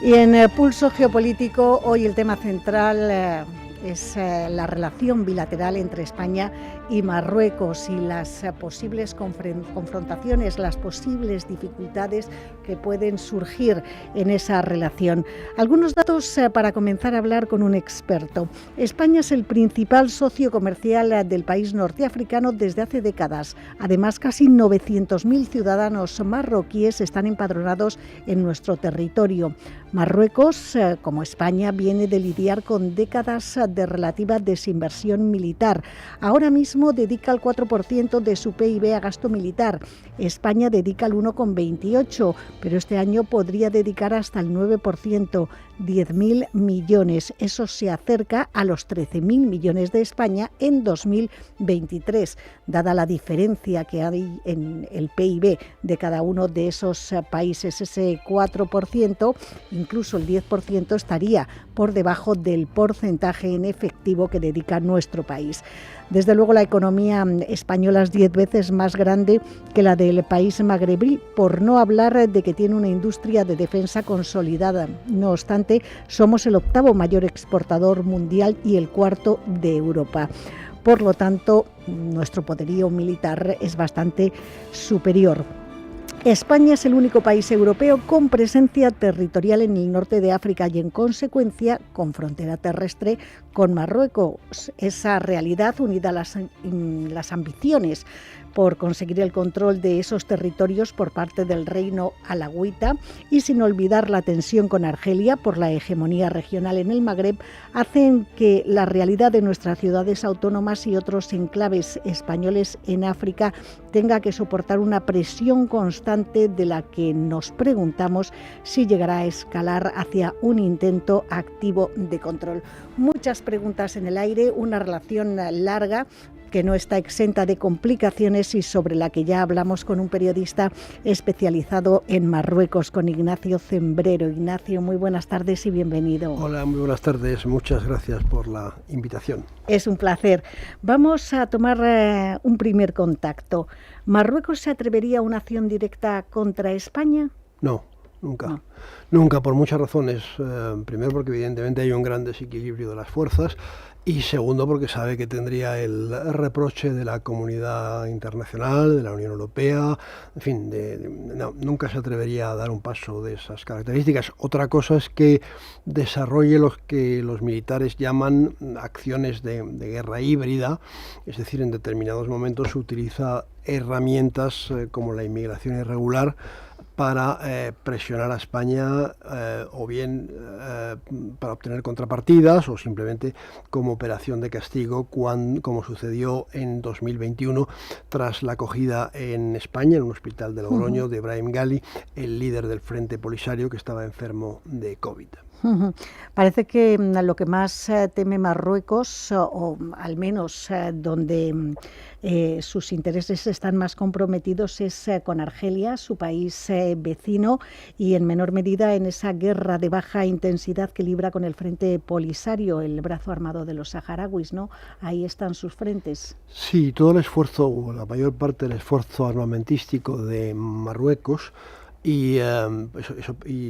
Y en Pulso Geopolítico, hoy el tema central es la relación bilateral entre España y Marruecos y las posibles confrontaciones, las posibles dificultades que pueden surgir en esa relación. Algunos datos para comenzar a hablar con un experto. España es el principal socio comercial del país norteafricano desde hace décadas. Además, casi 900.000 ciudadanos marroquíes están empadronados en nuestro territorio. Marruecos, como España, viene de lidiar con décadas de relativa desinversión militar. Ahora mismo dedica el 4% de su PIB a gasto militar. España dedica el 1,28%, pero este año podría dedicar hasta el 9%, 10.000 millones. Eso se acerca a los 13.000 millones de España en 2023, dada la diferencia que hay en el PIB de cada uno de esos países. Ese 4%, incluso el 10%, estaría por debajo del porcentaje en efectivo que dedica nuestro país. Desde luego, la economía española es 10 veces más grande que la del país magrebí, por no hablar de que tiene una industria de defensa consolidada. No obstante, somos el 8º mayor exportador mundial y el 4º de Europa. Por lo tanto, nuestro poderío militar es bastante superior. España es el único país europeo con presencia territorial en el norte de África y, en consecuencia, con frontera terrestre con Marruecos. Esa realidad, unida a las ambiciones por conseguir el control de esos territorios por parte del reino alauita, y sin olvidar la tensión con Argelia por la hegemonía regional en el Magreb, hacen que la realidad de nuestras ciudades autónomas y otros enclaves españoles en África tenga que soportar una presión constante de la que nos preguntamos si llegará a escalar hacia un intento activo de control. Muchas preguntas en el aire, una relación larga que no está exenta de complicaciones y sobre la que ya hablamos con un periodista especializado en Marruecos, con Ignacio Zembrero. Ignacio, muy buenas tardes y bienvenido. Hola, muy buenas tardes. Muchas gracias por la invitación. Es un placer. Vamos a tomar un primer contacto. ¿Marruecos se atrevería a una acción directa contra España? No. Nunca, por muchas razones. Primero, porque evidentemente hay un gran desequilibrio de las fuerzas, y segundo, porque sabe que tendría el reproche de la comunidad internacional, de la Unión Europea, en fin, nunca se atrevería a dar un paso de esas características. Otra cosa es que desarrolle los que los militares llaman acciones de guerra híbrida, es decir, en determinados momentos se utiliza herramientas como la inmigración irregular para presionar a España, o bien para obtener contrapartidas, o simplemente como operación de castigo, como sucedió en 2021 tras la acogida en España, en un hospital de Logroño, de Brahim Ghali, el líder del Frente Polisario, que estaba enfermo de COVID. Parece que lo que más teme Marruecos, o al menos donde sus intereses están más comprometidos, es con Argelia, su país vecino, y en menor medida en esa guerra de baja intensidad que libra con el Frente Polisario, el brazo armado de los saharauis, ¿no? Ahí están sus frentes. Sí, todo el esfuerzo, o la mayor parte del esfuerzo armamentístico de Marruecos, y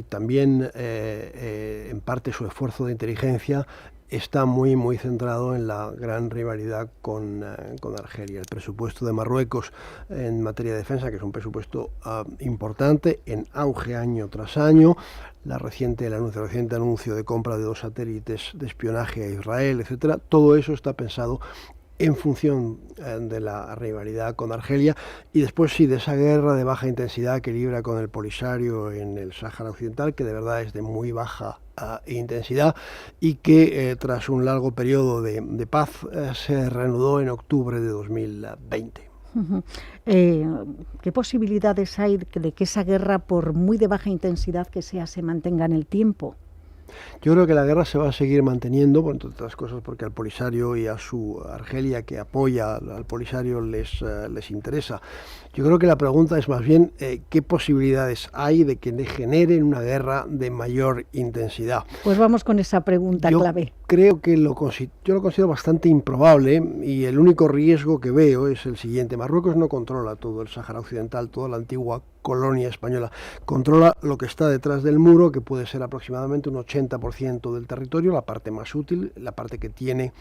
también en parte su esfuerzo de inteligencia está muy centrado en la gran rivalidad con Argelia. El presupuesto de Marruecos en materia de defensa, que es un presupuesto importante, en auge año tras año, el reciente anuncio de compra de 2 satélites de espionaje a Israel, etcétera, todo eso está pensado en función de la rivalidad con Argelia, y después sí de esa guerra de baja intensidad que libra con el Polisario en el Sáhara Occidental, que de verdad es de muy baja intensidad, y que tras un largo periodo de paz se reanudó en octubre de 2020. ¿Qué posibilidades hay de que esa guerra, por muy de baja intensidad que sea, se mantenga en el tiempo? Yo creo que la guerra se va a seguir manteniendo, entre otras cosas porque al Polisario y a su Argelia, que apoya al Polisario, les interesa Yo creo que la pregunta es más bien qué posibilidades hay de que generen una guerra de mayor intensidad. Pues vamos con esa pregunta clave. Creo que yo lo considero bastante improbable, y el único riesgo que veo es el siguiente. Marruecos no controla todo el Sáhara Occidental, toda la antigua colonia española. Controla lo que está detrás del muro, que puede ser aproximadamente un 80% del territorio, la parte más útil, la parte que tiene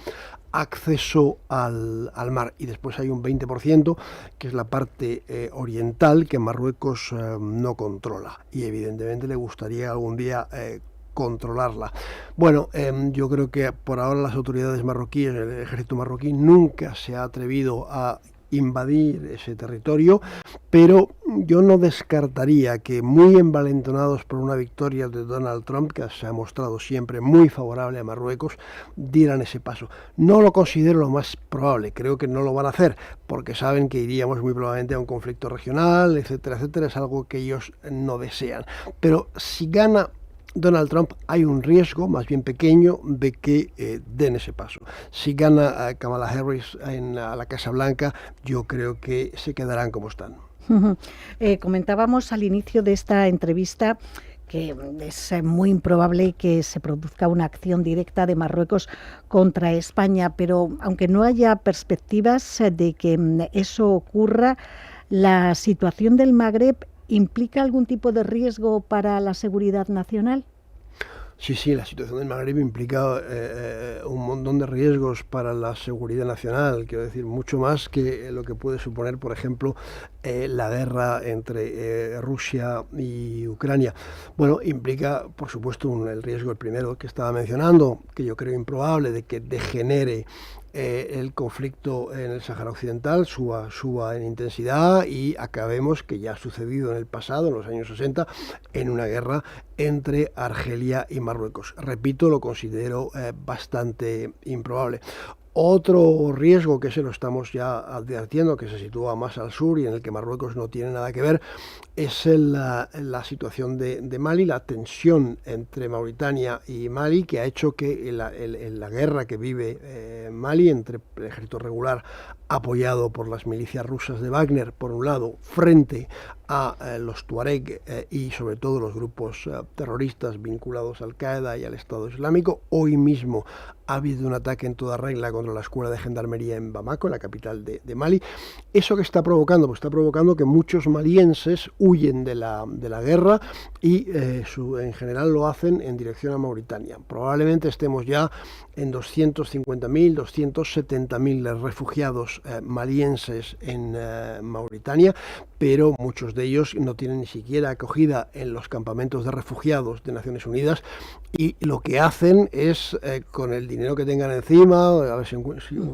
acceso al mar. Y después hay un 20%, que es la parte oriental, que Marruecos no controla. Y evidentemente le gustaría algún día controlarla. Bueno, yo creo que por ahora las autoridades marroquíes, el ejército marroquí, nunca se ha atrevido a invadir ese territorio, pero yo no descartaría que, muy envalentonados por una victoria de Donald Trump, que se ha mostrado siempre muy favorable a Marruecos, dieran ese paso. No lo considero lo más probable, creo que no lo van a hacer, porque saben que iríamos muy probablemente a un conflicto regional, etcétera, etcétera. Es algo que ellos no desean. Pero si gana Donald Trump, hay un riesgo más bien pequeño de que den ese paso. Si gana Kamala Harris a la Casa Blanca, yo creo que se quedarán como están. Comentábamos al inicio de esta entrevista que es muy improbable que se produzca una acción directa de Marruecos contra España, pero aunque no haya perspectivas de que eso ocurra, la situación del Magreb ¿implica algún tipo de riesgo para la seguridad nacional? Sí, la situación del Magreb implica un montón de riesgos para la seguridad nacional, quiero decir, mucho más que lo que puede suponer, por ejemplo, la guerra entre Rusia y Ucrania. Bueno, implica, por supuesto, el riesgo, el primero que estaba mencionando, que yo creo improbable, de que degenere el conflicto en el Sáhara Occidental, suba en intensidad y acabemos, que ya ha sucedido en el pasado, en los años 60, en una guerra entre Argelia y Marruecos. Repito, lo considero bastante improbable. Otro riesgo, que se lo estamos ya advirtiendo, que se sitúa más al sur y en el que Marruecos no tiene nada que ver, es la situación de Mali, la tensión entre Mauritania y Mali, que ha hecho que la guerra que vive Mali entre el ejército regular apoyado por las milicias rusas de Wagner, por un lado, frente a los Tuareg y sobre todo los grupos terroristas vinculados a Al-Qaeda y al Estado Islámico. Hoy mismo ha habido un ataque en toda regla contra la escuela de gendarmería en Bamako, en la capital de Mali. ¿Eso qué está provocando? Pues está provocando que muchos malienses huyen de la guerra y en general lo hacen en dirección a Mauritania. Probablemente estemos ya en 250.000, 270.000 refugiados malienses en Mauritania, pero muchos de ellos no tienen ni siquiera acogida en los campamentos de refugiados de Naciones Unidas, y lo que hacen es, con el dinero que tengan encima, a ver si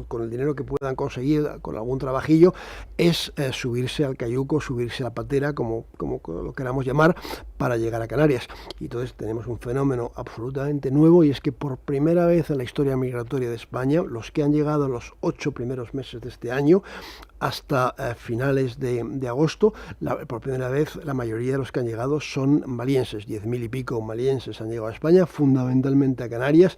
con el dinero que puedan conseguir con algún trabajillo, es subirse al cayuco, subirse a la patera, como lo queramos llamar, para llegar a Canarias. Y entonces tenemos un fenómeno absolutamente nuevo, y es que por primera vez en la historia migratoria de España, los que han llegado en los 8 primeros meses de este año hasta finales de agosto, por primera vez la mayoría de los que han llegado son malienses. 10.000 y pico malienses han llegado a España, fundamentalmente a Canarias.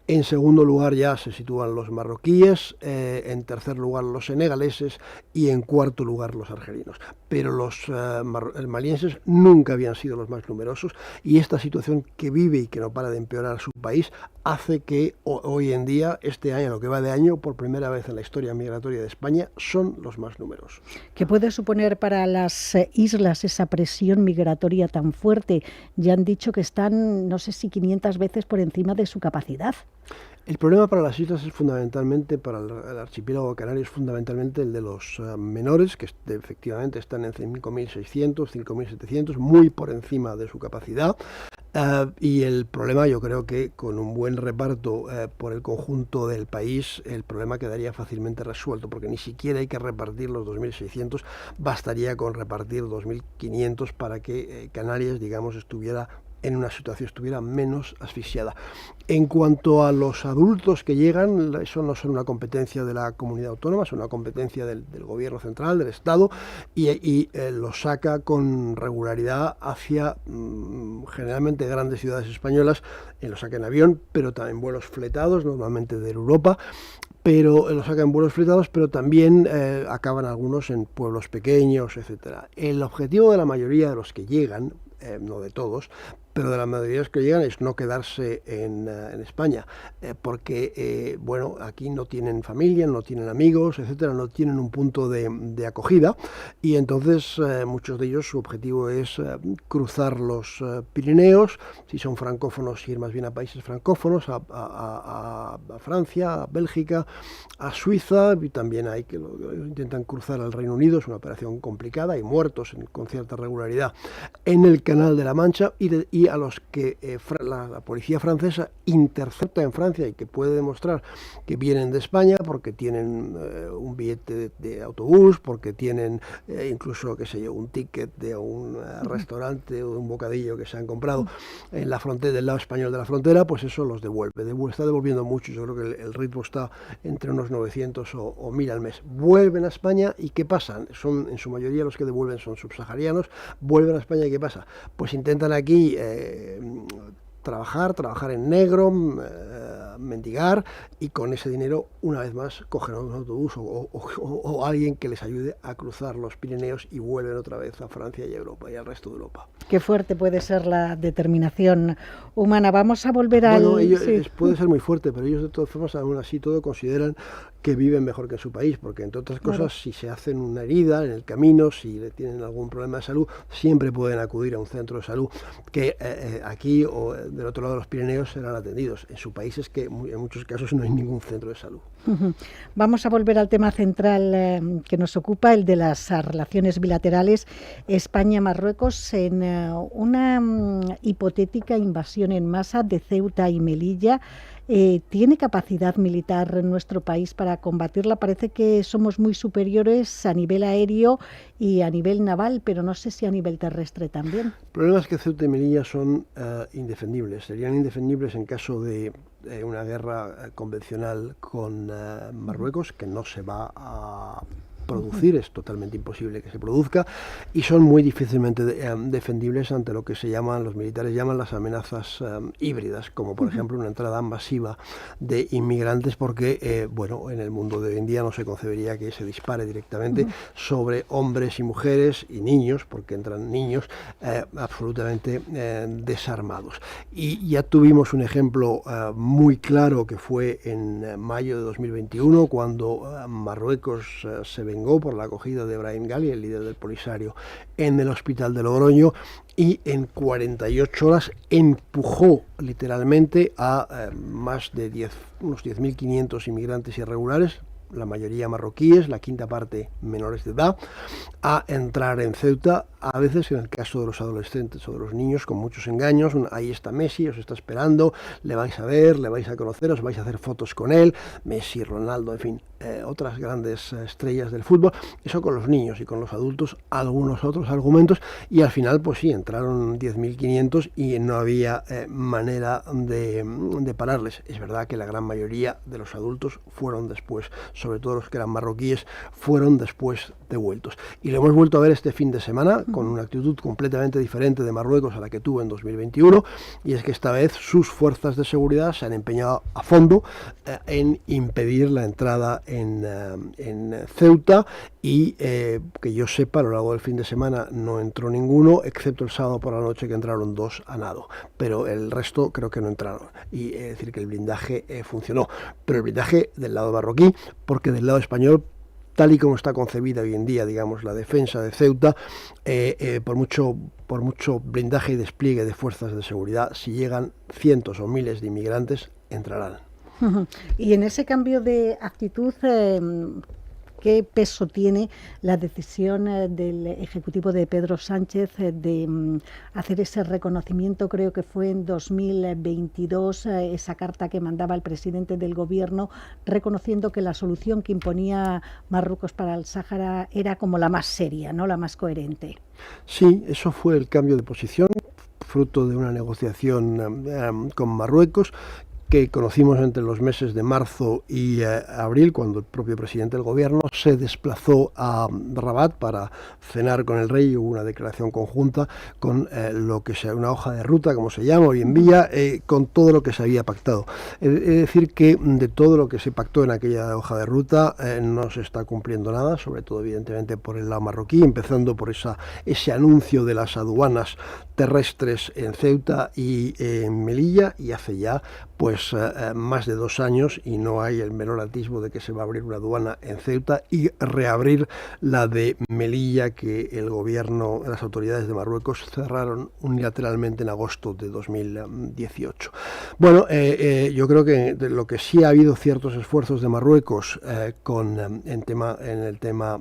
En segundo lugar ya se sitúan los marroquíes, en tercer lugar los senegaleses y en cuarto lugar los argelinos. Pero los malienses nunca habían sido los más numerosos, y esta situación que vive y que no para de empeorar su país hace que hoy en día, este año, lo que va de año, por primera vez en la historia migratoria de España, son los más numerosos. ¿Qué puede suponer para las islas esa presión migratoria tan fuerte? Ya han dicho que están, no sé si 500 veces por encima de su capacidad. El problema para las islas es fundamentalmente, para el archipiélago canario, es fundamentalmente el de los menores, que efectivamente están en 5.600, 5.700, muy por encima de su capacidad. Y el problema, yo creo que con un buen reparto por el conjunto del país, el problema quedaría fácilmente resuelto, porque ni siquiera hay que repartir los 2.600, bastaría con repartir 2.500 para que Canarias, digamos, estuviera menos asfixiada. En cuanto a los adultos que llegan, eso no son una competencia de la comunidad autónoma, son una competencia del gobierno central, del Estado, y lo saca con regularidad hacia generalmente grandes ciudades españolas, lo saca en avión, pero también vuelos fletados, normalmente de Europa, pero los sacan en vuelos fletados, pero también acaban algunos en pueblos pequeños, etcétera. El objetivo de la mayoría de los que llegan, no de todos, pero de la mayoría de los que llegan es no quedarse en España, porque bueno, aquí no tienen familia, no tienen amigos, etcétera, no tienen un punto de acogida, y entonces muchos de ellos su objetivo es cruzar los Pirineos, si son francófonos ir más bien a países francófonos, a Francia, a Bélgica, a Suiza, y también hay que intentan cruzar al Reino Unido, es una operación complicada, hay muertos con cierta regularidad en el Canal de la Mancha, y a los que la policía francesa intercepta en Francia y que puede demostrar que vienen de España porque tienen un billete de autobús, porque tienen incluso, qué sé yo, un ticket de un restaurante o un bocadillo que se han comprado en la frontera, del lado español de la frontera, pues eso los devuelve. Está devolviendo mucho, yo creo que el ritmo está entre unos 900 o 1000 al mes. Vuelven a España y ¿qué pasa? Son en su mayoría los que devuelven son subsaharianos, vuelven a España y ¿qué pasa? Pues intentan aquí trabajar en negro, mendigar, y con ese dinero una vez más cogen un autobús o alguien que les ayude a cruzar los Pirineos y vuelven otra vez a Francia y a Europa y al resto de Europa. Qué fuerte puede ser la determinación humana. Vamos a volver al... Bueno, ellos, puede ser muy fuerte, pero ellos de todas formas aún así todo consideran que viven mejor que en su país, porque entre otras cosas, claro, si se hacen una herida en el camino, si tienen algún problema de salud, siempre pueden acudir a un centro de salud que aquí o del otro lado de los Pirineos serán atendidos. En su país es que en muchos casos no hay ningún centro de salud. Vamos a volver al tema central que nos ocupa, el de las relaciones bilaterales España-Marruecos, en una hipotética invasión en masa de Ceuta y Melilla. ¿Tiene capacidad militar nuestro país para combatirla? Parece que somos muy superiores a nivel aéreo y a nivel naval, pero no sé si a nivel terrestre también. El problema es que Ceuta y Melilla son indefendibles. Serían indefendibles en caso de una guerra convencional con Marruecos, que no se va a producir, es totalmente imposible que se produzca, y son muy difícilmente defendibles ante lo que los militares llaman las amenazas híbridas, como por ejemplo una entrada masiva de inmigrantes, porque bueno, en el mundo de hoy en día no se concebería que se dispare directamente sobre hombres y mujeres y niños, porque entran niños absolutamente desarmados. Y ya tuvimos un ejemplo muy claro que fue en mayo de 2021, cuando Marruecos se vengó por la acogida de Brahim Ghali, el líder del Polisario, en el hospital de Logroño, y en 48 horas empujó literalmente a más de unos 10.500 inmigrantes irregulares, la mayoría marroquíes, la quinta parte menores de edad, a entrar en Ceuta, a veces en el caso de los adolescentes o de los niños, con muchos engaños. Ahí está Messi, os está esperando, le vais a ver, le vais a conocer, os vais a hacer fotos con él, Messi, Ronaldo, en fin, otras grandes estrellas del fútbol. Eso con los niños, y con los adultos algunos otros argumentos, y al final pues sí, entraron 10.500 y no había manera de pararles. Es verdad que la gran mayoría de los adultos fueron después, sobre todo los que eran marroquíes, fueron después devueltos. Y lo hemos vuelto a ver este fin de semana con una actitud completamente diferente de Marruecos a la que tuvo en 2021, y es que esta vez sus fuerzas de seguridad se han empeñado a fondo en impedir la entrada en Ceuta, y que yo sepa, a lo largo del fin de semana no entró ninguno, excepto el sábado por la noche, que entraron 2 a nado, pero el resto creo que no entraron, y es decir que el blindaje funcionó, pero el blindaje del lado marroquí, porque del lado español, tal y como está concebida hoy en día, digamos, la defensa de Ceuta, por mucho blindaje y despliegue de fuerzas de seguridad, si llegan cientos o miles de inmigrantes, entrarán. Y en ese cambio de actitud, ¿qué peso tiene la decisión del Ejecutivo de Pedro Sánchez de hacer ese reconocimiento? Creo que fue en 2022, esa carta que mandaba el presidente del Gobierno reconociendo que la solución que imponía Marruecos para el Sáhara era como la más seria, ¿no?, la más coherente. Sí, eso fue el cambio de posición, fruto de una negociación con Marruecos, que conocimos entre los meses de marzo y abril, cuando el propio presidente del gobierno se desplazó a Rabat para cenar con el rey. Hubo una declaración conjunta con lo que sea una hoja de ruta, como se llama hoy en día, con todo lo que se había pactado. Es decir, que de todo lo que se pactó en aquella hoja de ruta no se está cumpliendo nada, sobre todo evidentemente por el lado marroquí, empezando por ese anuncio de las aduanas terrestres en Ceuta y en Melilla, y hace ya pues más de 2 años y no hay el menor atisbo de que se va a abrir una aduana en Ceuta y reabrir la de Melilla, que el gobierno, las autoridades de Marruecos cerraron unilateralmente en agosto de 2018. Bueno, yo creo que de lo que sí ha habido ciertos esfuerzos de Marruecos en el tema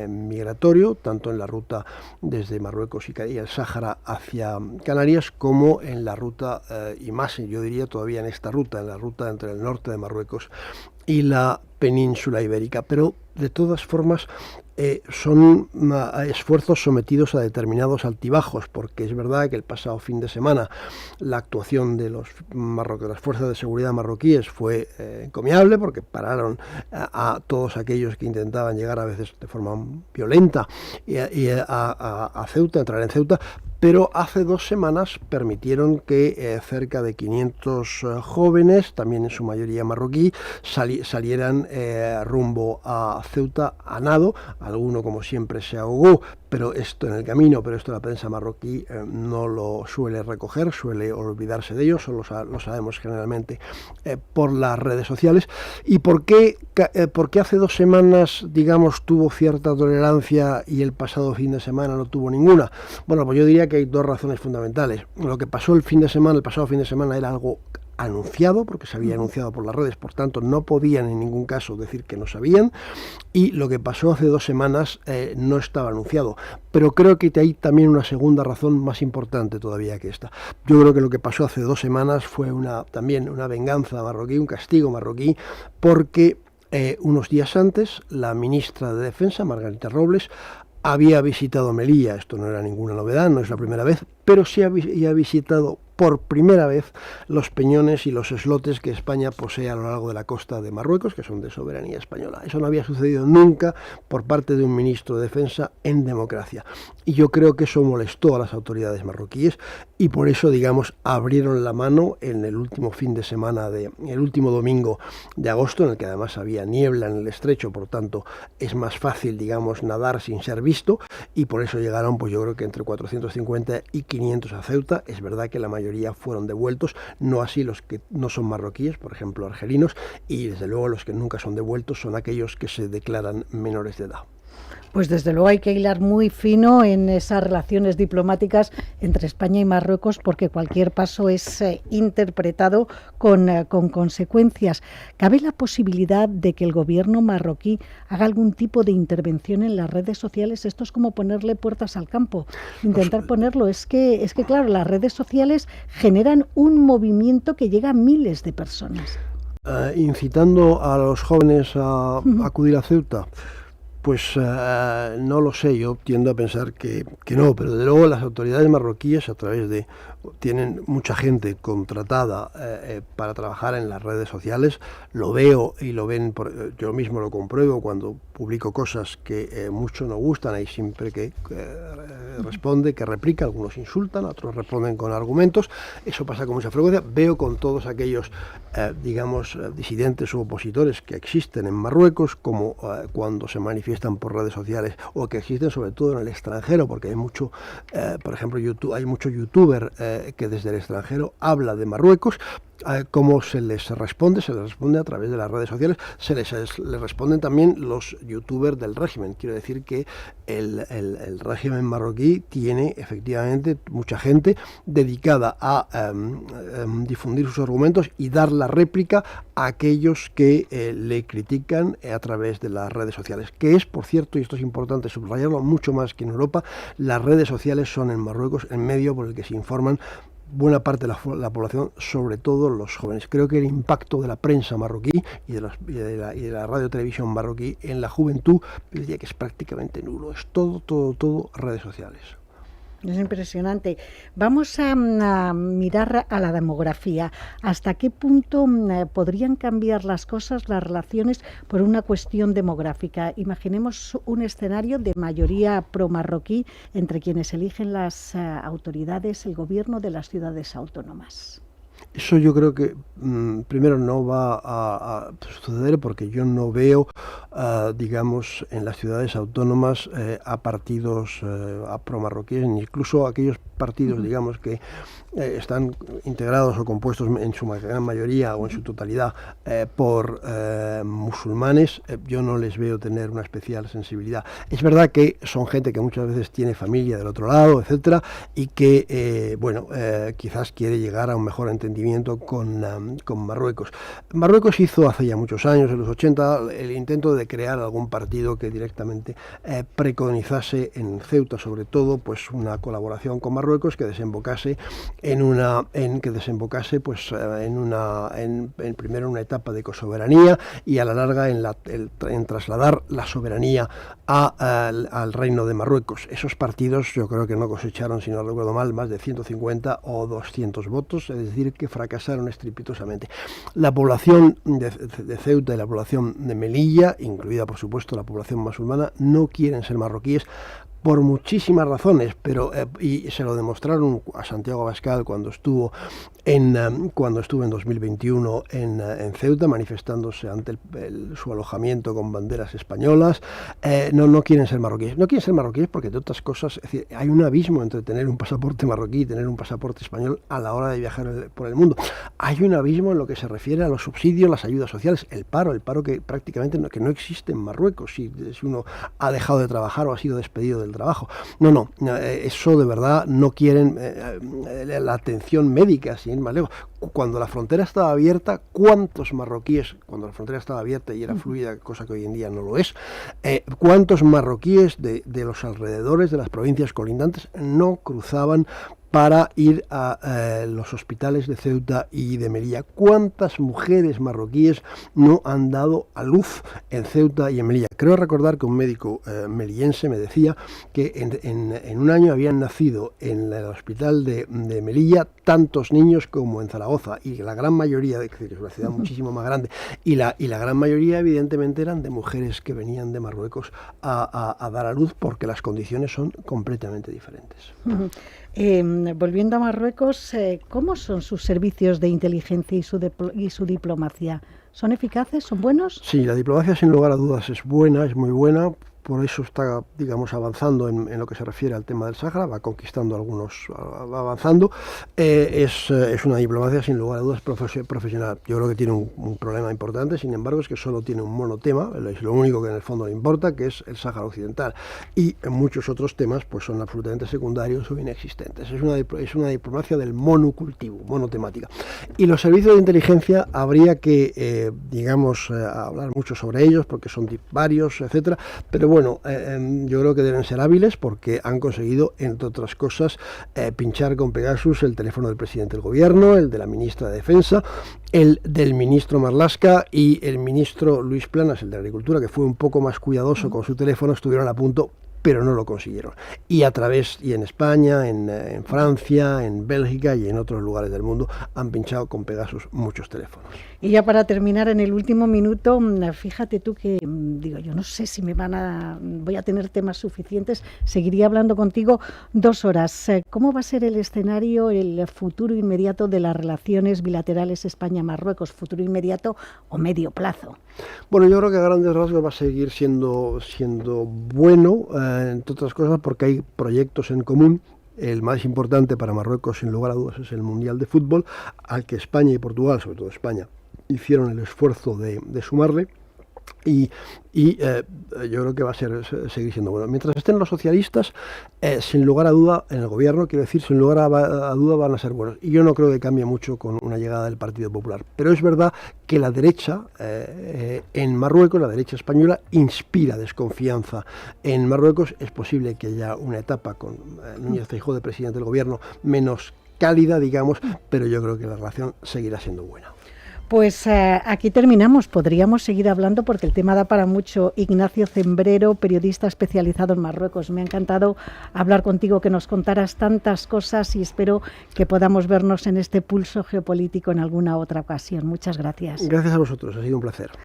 migratorio, tanto en la ruta desde Marruecos y el Sáhara hacia Canarias, como en la ruta, y más yo diría todavía en esta ruta, en la ruta entre el norte de Marruecos y la península ibérica. Pero de todas formas son esfuerzos sometidos a determinados altibajos, porque es verdad que el pasado fin de semana la actuación de las fuerzas de seguridad marroquíes fue encomiable, porque pararon a todos aquellos que intentaban llegar a veces de forma violenta a Ceuta, entrar en Ceuta. Pero hace 2 semanas permitieron que cerca de 500 jóvenes, también en su mayoría marroquí, salieran rumbo a Ceuta a nado. Alguno, como siempre, se ahogó, pero esto en el camino, pero esto la prensa marroquí no lo suele recoger, suele olvidarse de ello, solo lo sabemos generalmente por las redes sociales. ¿Y por qué hace 2 semanas, digamos, tuvo cierta tolerancia y el pasado fin de semana no tuvo ninguna? Bueno, pues yo diría que hay 2 razones fundamentales. Lo que pasó el pasado fin de semana era algo anunciado, porque se había anunciado por las redes, por tanto no podían en ningún caso decir que no sabían, y lo que pasó hace 2 semanas no estaba anunciado. Pero creo que hay también una segunda razón más importante todavía que esta. Yo creo que lo que pasó hace 2 semanas fue también una venganza marroquí, un castigo marroquí, porque unos días antes la ministra de Defensa, Margarita Robles, había visitado Melilla. Esto no era ninguna novedad, no es la primera vez, pero sí había visitado por primera vez los peñones y los islotes que España posee a lo largo de la costa de Marruecos, que son de soberanía española. Eso no había sucedido nunca por parte de un ministro de Defensa en democracia. Y yo creo que eso molestó a las autoridades marroquíes y por eso, digamos, abrieron la mano en el último el último domingo de agosto, en el que además había niebla en el estrecho, por tanto es más fácil, digamos, nadar sin ser visto, y por eso llegaron, pues yo creo que entre 450 y 500 a Ceuta. Es verdad que la mayoría fueron devueltos, no así los que no son marroquíes, por ejemplo argelinos, y desde luego los que nunca son devueltos son aquellos que se declaran menores de edad. Pues desde luego hay que hilar muy fino en esas relaciones diplomáticas entre España y Marruecos, porque cualquier paso es interpretado con consecuencias. ¿Cabe la posibilidad de que el gobierno marroquí haga algún tipo de intervención en las redes sociales? Esto es como ponerle puertas al campo, intentar ponerlo. Es que claro, las redes sociales generan un movimiento que llega a miles de personas. Incitando a los jóvenes a acudir a Ceuta. Pues no lo sé, yo tiendo a pensar que no, pero desde luego las autoridades marroquíes tienen mucha gente contratada para trabajar en las redes sociales. Lo veo y lo ven, yo mismo lo compruebo cuando publico cosas que muchos no gustan. Hay siempre que responde, que replica, algunos insultan, otros responden con argumentos. Eso pasa con mucha frecuencia. Veo con todos aquellos, disidentes u opositores que existen en Marruecos, como cuando se manifiestan por redes sociales, o que existen sobre todo en el extranjero, porque hay mucho, por ejemplo, hay mucho youtuber que desde el extranjero habla de Marruecos. ¿Cómo se les responde? Se les responde a través de las redes sociales. Les responden también los youtubers del régimen. Quiero decir que el régimen marroquí tiene efectivamente mucha gente dedicada a difundir sus argumentos y dar la réplica a aquellos que le critican a través de las redes sociales. Que es, por cierto, y esto es importante subrayarlo mucho más que en Europa, las redes sociales son en Marruecos el medio por el que se informan buena parte de la población, sobre todo los jóvenes. Creo que el impacto de la prensa marroquí y de la radio televisión marroquí en la juventud, yo diría que es prácticamente nulo. Es todo redes sociales. Es impresionante. Vamos a mirar a la demografía. ¿Hasta qué punto podrían cambiar las cosas, las relaciones, por una cuestión demográfica? Imaginemos un escenario de mayoría pro-marroquí entre quienes eligen las autoridades, el gobierno de las ciudades autónomas. Eso yo creo que primero no va a suceder porque yo no veo, digamos, en las ciudades autónomas a partidos a pro-marroquíes, ni incluso aquellos partidos, digamos, que están integrados o compuestos en su gran mayoría o en su totalidad por musulmanes. Yo no les veo tener una especial sensibilidad. Es verdad que son gente que muchas veces tiene familia del otro lado, etcétera, y que, quizás quiere llegar a un mejor entendimiento con Marruecos. Marruecos hizo hace ya muchos años, en los 80, el intento de crear algún partido que directamente preconizase en Ceuta, sobre todo, pues una colaboración con Marruecos que desembocase primero una etapa de cosoberanía y a la larga en trasladar la soberanía al reino de Marruecos. Esos partidos yo creo que no cosecharon, si no recuerdo mal, más de 150 o 200 votos, es decir, que fracasaron estrepitosamente. La población de Ceuta y la población de Melilla, incluida por supuesto la población musulmana, no quieren ser marroquíes por muchísimas razones, pero y se lo demostraron a Santiago Abascal cuando estuvo en 2021 en Ceuta, manifestándose ante su alojamiento con banderas españolas. No quieren ser marroquíes. No quieren ser marroquíes porque, de otras cosas, es decir, hay un abismo entre tener un pasaporte marroquí y tener un pasaporte español a la hora de viajar por el mundo. Hay un abismo en lo que se refiere a los subsidios, las ayudas sociales, el paro que prácticamente no existe en Marruecos si uno ha dejado de trabajar o ha sido despedido del trabajo. Eso de verdad no quieren. La atención médica, sin ir más lejos. Cuando la frontera estaba abierta, ¿cuántos marroquíes, cuando la frontera estaba abierta y era fluida, cosa que hoy en día no lo es, cuántos marroquíes de los alrededores de las provincias colindantes no cruzaban para ir a los hospitales de Ceuta y de Melilla? ¿Cuántas mujeres marroquíes no han dado a luz en Ceuta y en Melilla? Creo recordar que un médico melillense me decía que en un año habían nacido en el hospital de Melilla tantos niños como en Zaragoza, y la gran mayoría, que es una ciudad muchísimo más grande, y la gran mayoría evidentemente eran de mujeres que venían de Marruecos a dar a luz, porque las condiciones son completamente diferentes. Volviendo a Marruecos, ¿cómo son sus servicios de inteligencia y su diplomacia? ¿Son eficaces? ¿Son buenos? Sí, la diplomacia sin lugar a dudas es buena, es muy buena. Por eso está, digamos, avanzando en lo que se refiere al tema del Sáhara, va conquistando algunos, va avanzando. Es una diplomacia sin lugar a dudas profesional. Yo creo que tiene un problema importante, sin embargo, es que solo tiene un monotema, es lo único que en el fondo le importa, que es el Sáhara Occidental. Y en muchos otros temas pues son absolutamente secundarios o inexistentes. Es una diplomacia del monocultivo, monotemática. Y los servicios de inteligencia habría que, hablar mucho sobre ellos, porque son varios, etcétera, pero bueno, yo creo que deben ser hábiles porque han conseguido, entre otras cosas, pinchar con Pegasus el teléfono del presidente del gobierno, el de la ministra de Defensa, el del ministro Marlaska y el ministro Luis Planas, el de Agricultura, que fue un poco más cuidadoso con su teléfono, estuvieron a punto, pero no lo consiguieron. Y en España, en Francia, en Bélgica y en otros lugares del mundo han pinchado con Pegasus muchos teléfonos. Y ya para terminar, en el último minuto, fíjate tú que, yo no sé si voy a tener temas suficientes, seguiría hablando contigo 2 horas. ¿Cómo va a ser el escenario, el futuro inmediato de las relaciones bilaterales España-Marruecos? ¿Futuro inmediato o medio plazo? Bueno, yo creo que a grandes rasgos va a seguir siendo bueno, entre otras cosas porque hay proyectos en común. El más importante para Marruecos, sin lugar a dudas, es el Mundial de Fútbol, al que España y Portugal, sobre todo España, hicieron el esfuerzo de sumarle. Y yo creo que va a seguir siendo bueno. Mientras estén los socialistas, sin lugar a duda, en el gobierno, quiero decir, sin lugar a duda van a ser buenos. Y yo no creo que cambie mucho con una llegada del Partido Popular. Pero es verdad que la derecha en Marruecos, la derecha española, inspira desconfianza. En Marruecos es posible que haya una etapa con Núñez Feijóo de presidente del gobierno menos cálida, digamos, pero yo creo que la relación seguirá siendo buena. Pues aquí terminamos. Podríamos seguir hablando porque el tema da para mucho. Ignacio Cembrero, periodista especializado en Marruecos. Me ha encantado hablar contigo, que nos contaras tantas cosas y espero que podamos vernos en este pulso geopolítico en alguna otra ocasión. Muchas gracias. Gracias a vosotros, ha sido un placer.